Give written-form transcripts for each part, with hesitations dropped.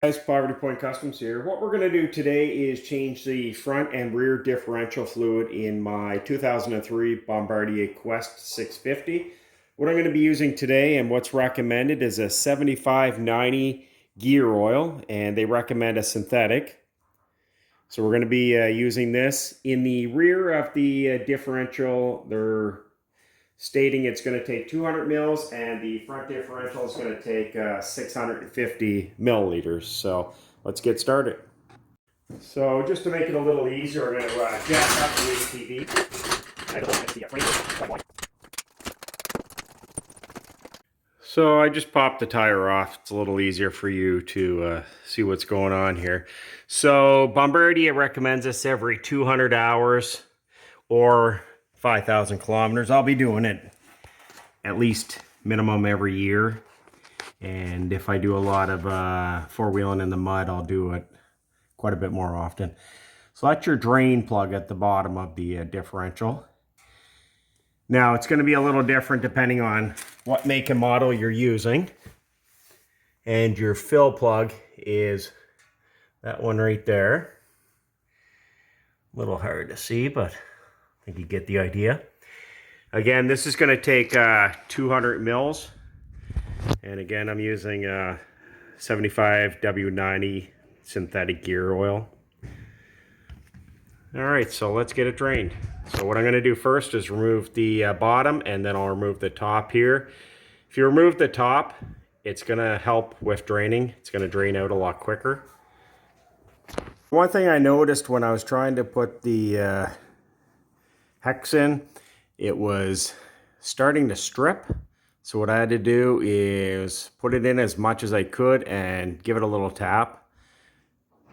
Guys, Poverty Point Customs here. What we're going to do today is change the front and rear differential fluid in my 2003 Bombardier Quest 650. What I'm going to be using today and what's recommended is a 7590 gear oil, and they recommend a synthetic. So we're going to be using this. In the rear of the differential, they're stating it's going to take 200 mils, and the front differential is going to take 650 milliliters. So let's get started. So just to make it a little easier, we're going to jack up the ATV. So I just popped the tire off. It's a little easier for you to see what's going on here. So Bombardier recommends this every 200 hours or 5,000 kilometers. I'll be doing it at least minimum every year. And if I do a lot of four-wheeling in the mud, I'll do it quite a bit more often. So that's your drain plug at the bottom of the differential. Now it's going to be a little different depending on what make and model you're using. And your fill plug is that one right there. A little hard to see, but I think you get the idea. Again, this is going to take 200 mils. And again, I'm using 75W90 synthetic gear oil. All right, so let's get it drained. So what I'm going to do first is remove the bottom, and then I'll remove the top here. If you remove the top, it's going to help with draining. It's going to drain out a lot quicker. One thing I noticed when I was trying to put the hex in, it was starting to strip. So what I had to do is put it in as much as I could and give it a little tap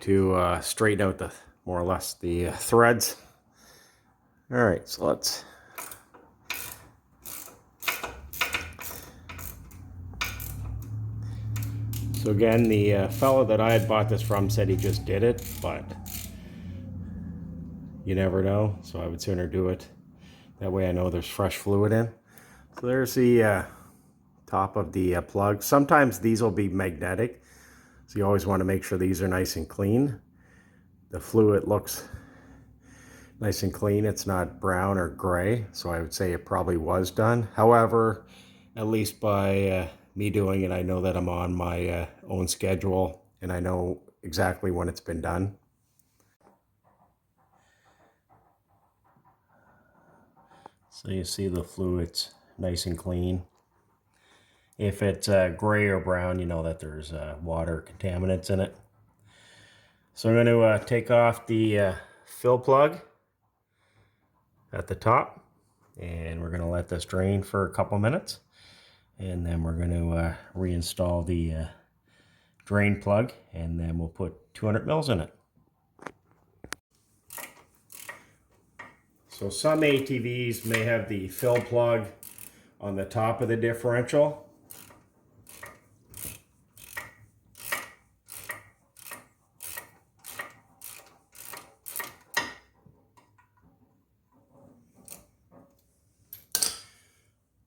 to straighten out the more or less the threads. All right, so let's so again, the fellow that I had bought this from said he just did it, but you never know, so I would sooner do it. That way I know there's fresh fluid in. So there's the top of the plug. Sometimes these will be magnetic, so you always want to make sure these are nice and clean. The fluid looks nice and clean. It's not brown or gray, so I would say it probably was done. However, at least by me doing it, I know that I'm on my own schedule and I know exactly when it's been done. So you see the fluid's nice and clean. If it's gray or brown, you know that there's water contaminants in it. So I'm going to take off the fill plug at the top, and we're going to let this drain for a couple minutes, and then we're going to reinstall the drain plug, and then we'll put 200 mils in it. So some ATVs may have the fill plug on the top of the differential.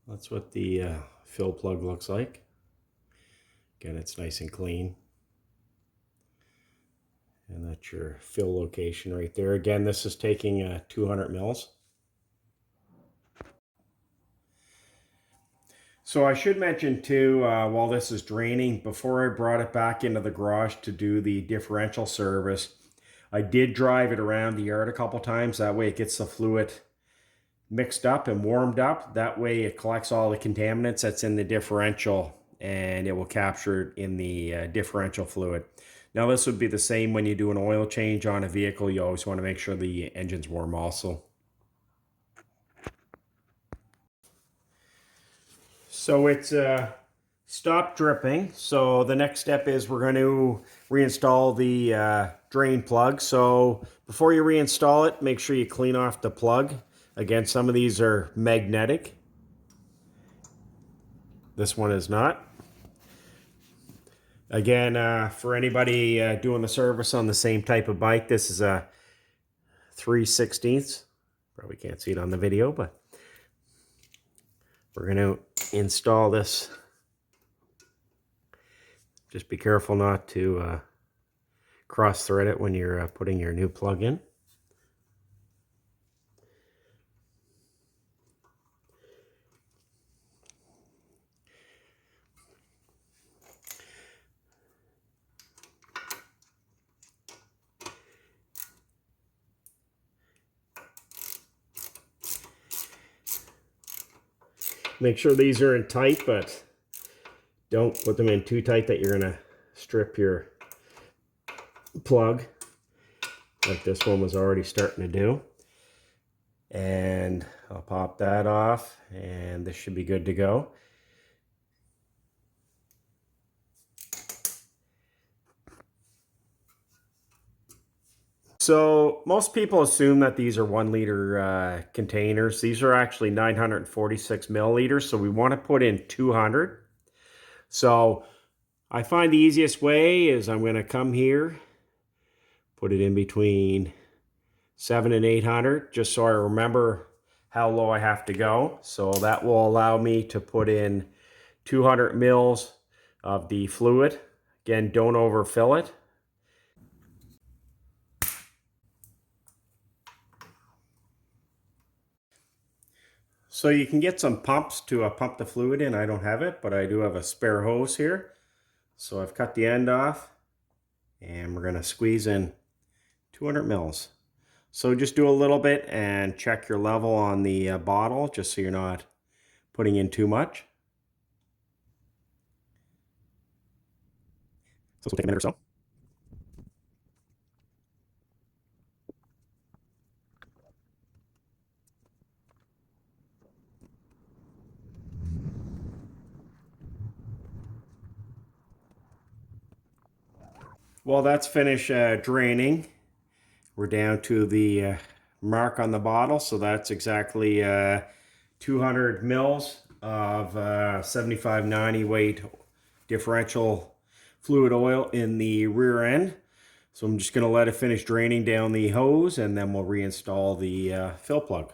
That's what the fill plug looks like. Again, it's nice and clean. And that's your fill location right there. Again, this is taking 200 mils. So I should mention too, while this is draining, before I brought it back into the garage to do the differential service, I did drive it around the yard a couple times. That way it gets the fluid mixed up and warmed up. That way it collects all the contaminants that's in the differential, and it will capture it in the differential fluid. Now this would be the same when you do an oil change on a vehicle. You always want to make sure the engine's warm also. So it's stopped dripping. So the next step is we're going to reinstall the drain plug. So before you reinstall it, make sure you clean off the plug. Again, some of these are magnetic. This one is not. Again, for anybody doing the service on the same type of bike, this is a 3/16. Probably can't see it on the video, but we're going to install this. Just be careful not to cross thread it when you're putting your new plug in. Make sure these are in tight, but don't put them in too tight that you're going to strip your plug, like this one was already starting to do. And I'll pop that off, and this should be good to go. So most people assume that these are 1 liter containers. These are actually 946 milliliters, so we want to put in 200. So I find the easiest way is I'm going to come here, put it in between 7 and 800, just so I remember how low I have to go. So that will allow me to put in 200 mils of the fluid. Again, don't overfill it. So you can get some pumps to pump the fluid in. I don't have it, but I do have a spare hose here. So I've cut the end off, and we're going to squeeze in 200 mils. So just do a little bit and check your level on the bottle, just so you're not putting in too much. So this will take a minute or so. Well, that's finished draining. We're down to the mark on the bottle, so that's exactly 200 mils of 75/90 weight differential fluid oil in the rear end. So I'm just going to let it finish draining down the hose, and then we'll reinstall the fill plug.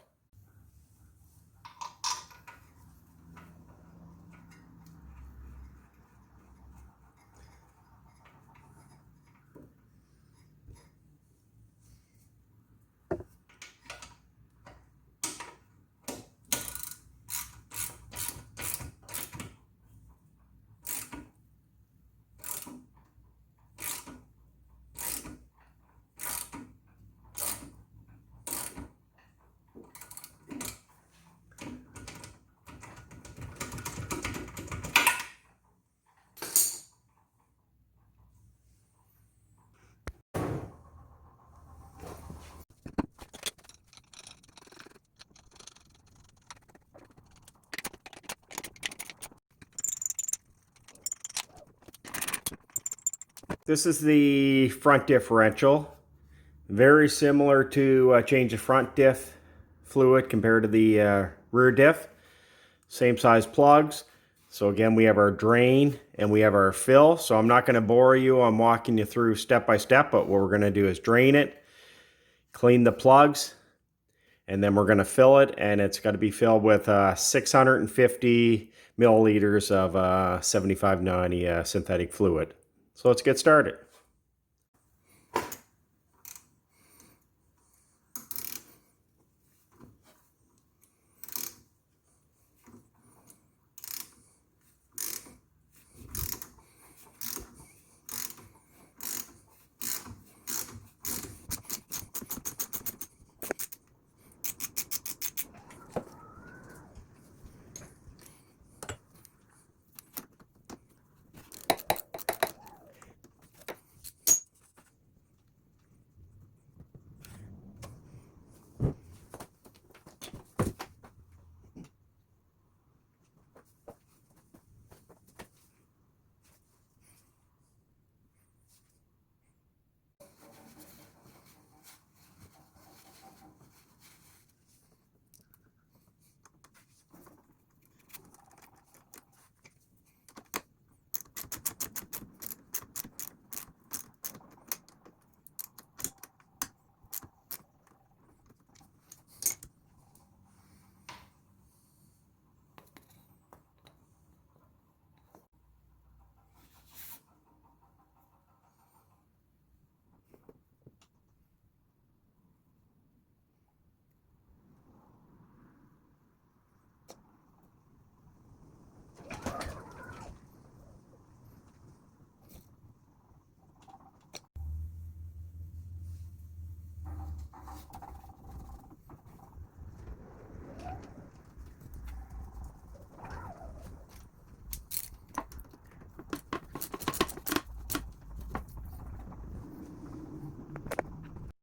This is the front differential. Very similar to change of front diff fluid compared to the rear diff. Same size plugs. So again, we have our drain and we have our fill. So I'm not going to bore you. I'm walking you through step by step, but what we're going to do is drain it, clean the plugs, and then we're going to fill it, and it's got to be filled with 650 milliliters of 75/90 synthetic fluid. So let's get started.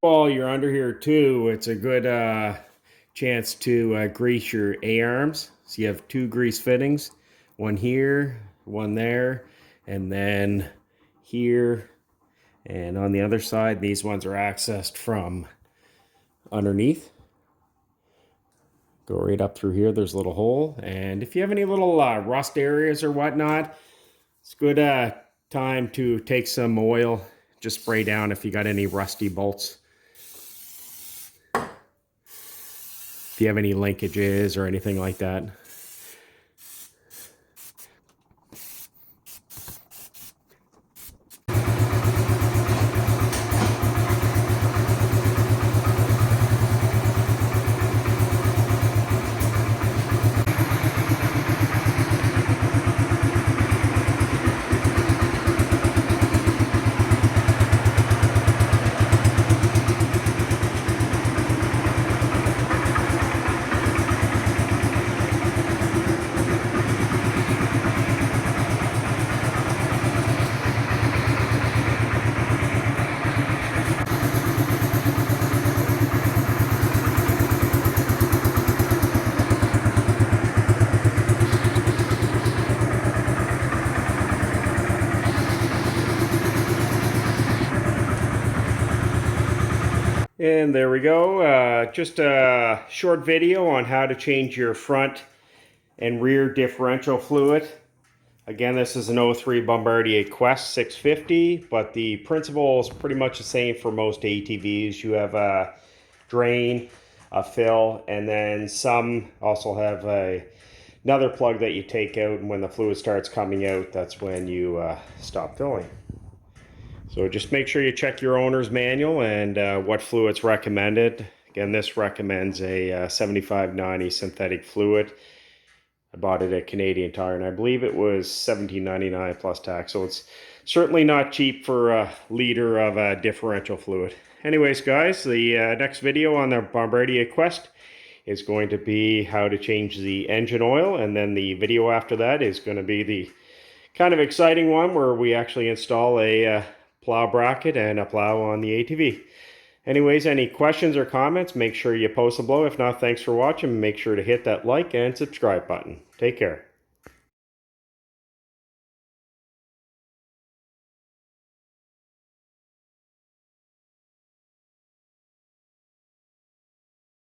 While you're under here too, it's a good chance to grease your A-arms. So you have two grease fittings, one here, one there, and then here. And on the other side, these ones are accessed from underneath. Go right up through here, there's a little hole. And if you have any little rust areas or whatnot, it's a good time to take some oil, just spray down if you got any rusty bolts. If you have any linkages or anything like that. And there we go. Just a short video on how to change your front and rear differential fluid. Again, this is an 03 Bombardier Quest 650, but the principle is pretty much the same for most ATVs. You have a drain, a fill, and then some also have another plug that you take out, and when the fluid starts coming out, that's when you stop filling. So just make sure you check your owner's manual and what fluid's recommended. Again, this recommends a 75/90 synthetic fluid. I bought it at Canadian Tire, and I believe it was $17.99 plus tax. So it's certainly not cheap for a liter of differential fluid. Anyways, guys, the next video on the Bombardier Quest is going to be how to change the engine oil, and then the video after that is going to be the kind of exciting one where we actually install a plow bracket and a plow on the ATV. Anyways, any questions or comments, make sure you post them below. If not, thanks for watching. Make sure to hit that like and subscribe button. Take care.